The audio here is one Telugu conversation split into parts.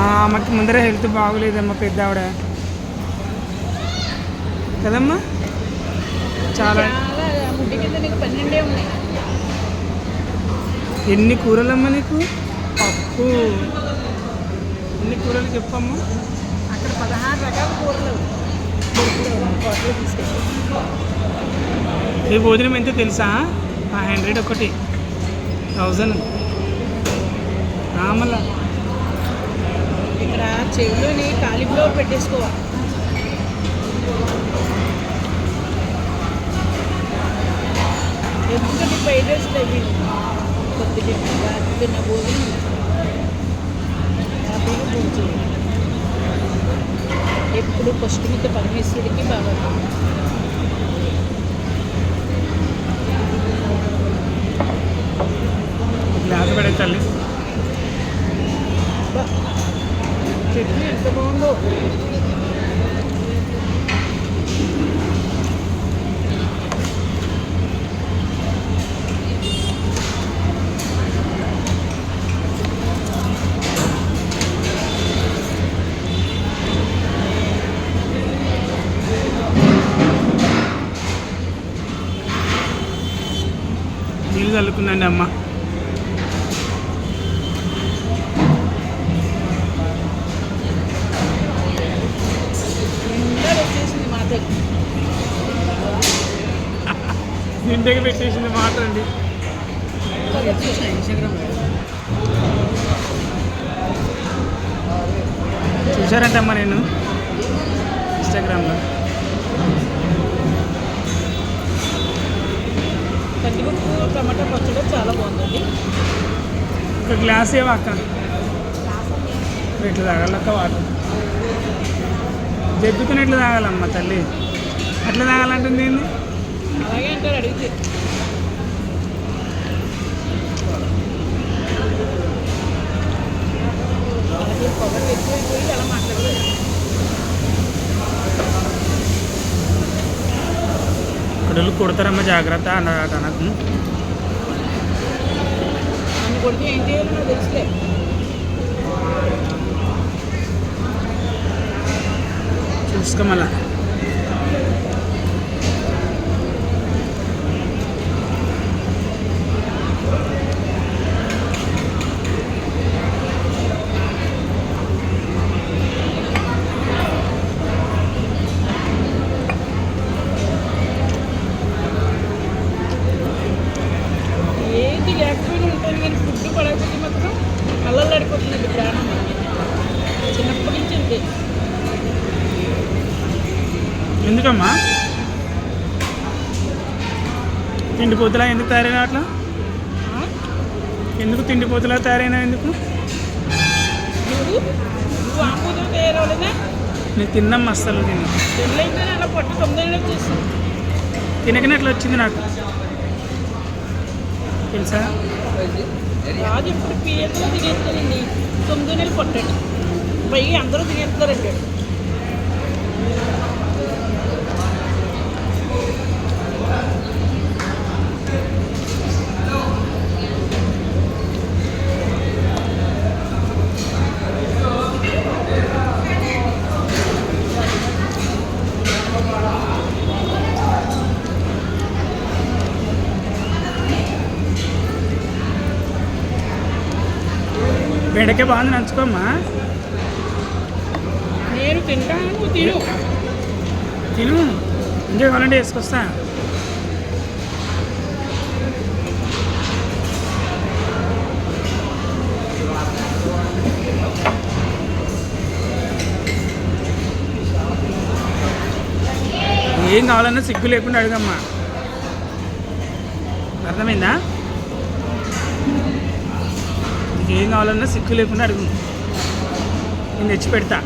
ఆమెకి ముందరే హెల్త్ బాగోలేదమ్మా, పెద్ద ఆవిడ కదమ్మా. చాలా ఎన్ని కూరలమ్మా నీకు? పప్పు ఎన్ని కూరలు చెప్పమ్మా? అక్కడ 16 రకాల కూరలు ఈ భోజనం ఎంతో తెలుసా? 500 ఒకటి 1000 మళ్ళా ఇక్కడ చెవిలోని కాలిఫ్లవర్ పెట్టేసుకోవాలి. ఎందుకంటే ఫ్రైడ్ రైస్ అవి కొద్దిగా తిన్న భోజనం హ్యాపీగా భోజనం. ఎప్పుడు ఫస్ట్ ముద్ద పరమేశ్వరుడికి బాగా గ్లాస్ పడే తల్లి. చట్నీ ఎంత బాగుందో. నీళ్ళు చల్లుకుందండి అమ్మ. నిండగా పెట్టేసింది మాట అండి. చూసారంటమ్మా నేను ఇన్స్టాగ్రామ్లో. కందిపప్పు టమాటా పచ్చడి చాలా బాగుందండి. ఒక గ్లాస్ ఏవా అక్క? ఎట్లా తాగాలక్క వాటర్? జగ్గుతున్న ఎట్లా తాగాలమ్మా తల్లి? అట్లా తాగాలంటుంది ఏంది? అలాగే అంటారు అడిగితే. పొగలు ఎక్కువైపోయి అలా మాట్లాడలేదు. కడులు కొడతారమ్మా, జాగ్రత్త అనకు. నన్ను కొడితే ఏం చేయాలో నాకు తెలుసులే. చూసుకో మళ్ళా. ఏది లేకపోయినా ఉంటాను కానీ ఫుడ్ పడకపోతే మాత్రం అల్లల్లాడిపోతుంది ప్రాణం. చిన్నప్పటి నుంచి అంతే. ఎందుకమ్మా తిండిపోతులా ఎందుకు తయారైనా? అట్లా ఎందుకు తిండిపోతులా తయారైనా? ఎందుకు నువ్వు ఆంబూతో తయారవలేదా? నేను తిన్నామ్మా, అస్సలు తిన్నా. పెళ్ళైతే అలా పొట్ట 9 ఏళ్ళు వచ్చేస్తుంది. తినకనే అట్లా వచ్చింది నాకు తెలుసా? రాజు ఎప్పుడు పిఎస్లో తినేస్తారండి. 9 నెలలు పొట్టండి. పైగా అందరూ తినేస్తారండి. బెండకాయ బాగుంది, నంచుకోమ్మా. నేను తింటాను, నువ్వు తిను. తిను, ఇంకా కావాలంటే వేసుకొస్తా. ఏం కావాలన్నా సిగ్గు లేకుండా అడుగమ్మా, అర్థమైందా? ఏం కావాలన్నా సిగ్గు లేకుండా అడుగు, నేను తెచ్చి పెడతా.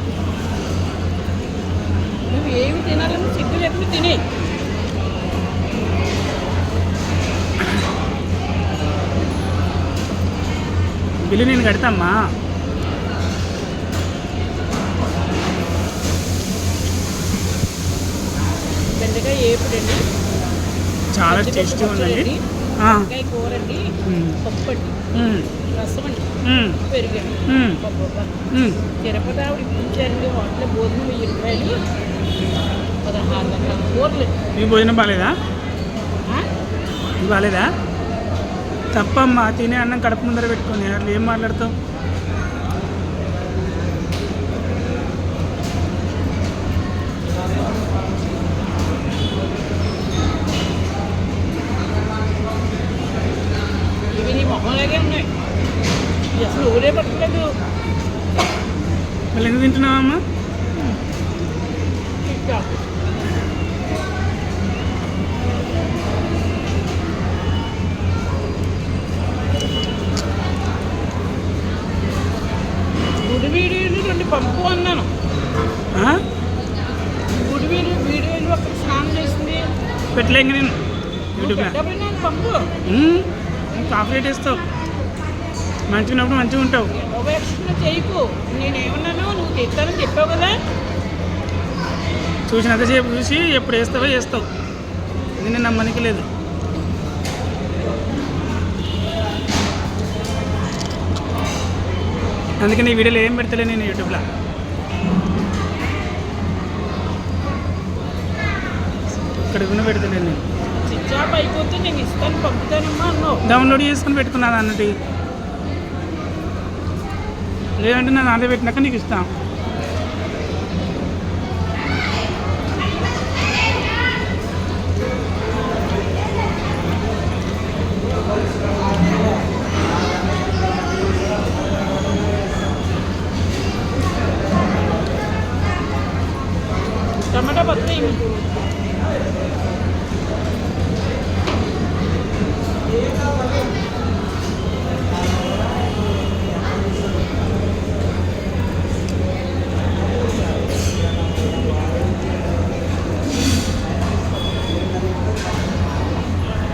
నువ్వు ఏమి తినాలన్నా సిగ్గు లేకుండా తినే. బిల్లు నేను కడతామ్మా. బెండకాయ ఏపుడండి, చాలా టేస్టీగా ఉందండి. బెండకాయ కూర అండి, పప్పు అండి, రసం అండి. పెరిగాను తిరుపతి ఆవిడ ఇప్పించారండి హోటల్ భోజనం 1000 రూపాయలు 16 రకాల కూరలు. ఈ భోజనం బాగాలేదా? ఇది బాగాలేదా? తప్పమ్మా, తినే అన్నం కడుపు ముందర పెట్టుకొని అట్లా ఏం మాట్లాడతావు? ఇవి నీ మొహంలాగే ఉన్నాయి, అసలు ఊరే పట్టలేదు. మళ్ళీ ఎందుకు తింటున్నావమ్మా? గుడి వీడియోలు 2 పంపు అన్నాను. గుడి వీడియోలు అక్కడ స్నానం చేసింది పెట్టలే ఇంక నేను యూట్యూబ్లో. పంపు కాఫీ రేట్ వేస్తావు, మంచిగా ఉన్నప్పుడు మంచిగా ఉంటావు. ఓవరాక్షన్ చేయకు. నేనేమన్నాను, నువ్వు తెస్తానని చెప్పావు కదా. చూసినంతసేపు చూసి ఎప్పుడు వేస్తావో వేస్తావు, ఇది నేను నమ్మనికి లేదు. అందుకని ఈ వీడియోలో ఏం పెడతలే నేను యూట్యూబ్లో. ఇక్కడ కూడా పెడతలేదు నేను. స్విచ్ ఆఫ్ అయిపోతే నేను ఇస్తాను, పంపుతానమ్మా అన్నావు. డౌన్లోడ్ చేసుకొని పెట్టుకున్నాను అన్నట్టు. లేదంటే నేను అదే పెట్టినాక నీకు ఇస్తాను. టమాటా బత్తాయి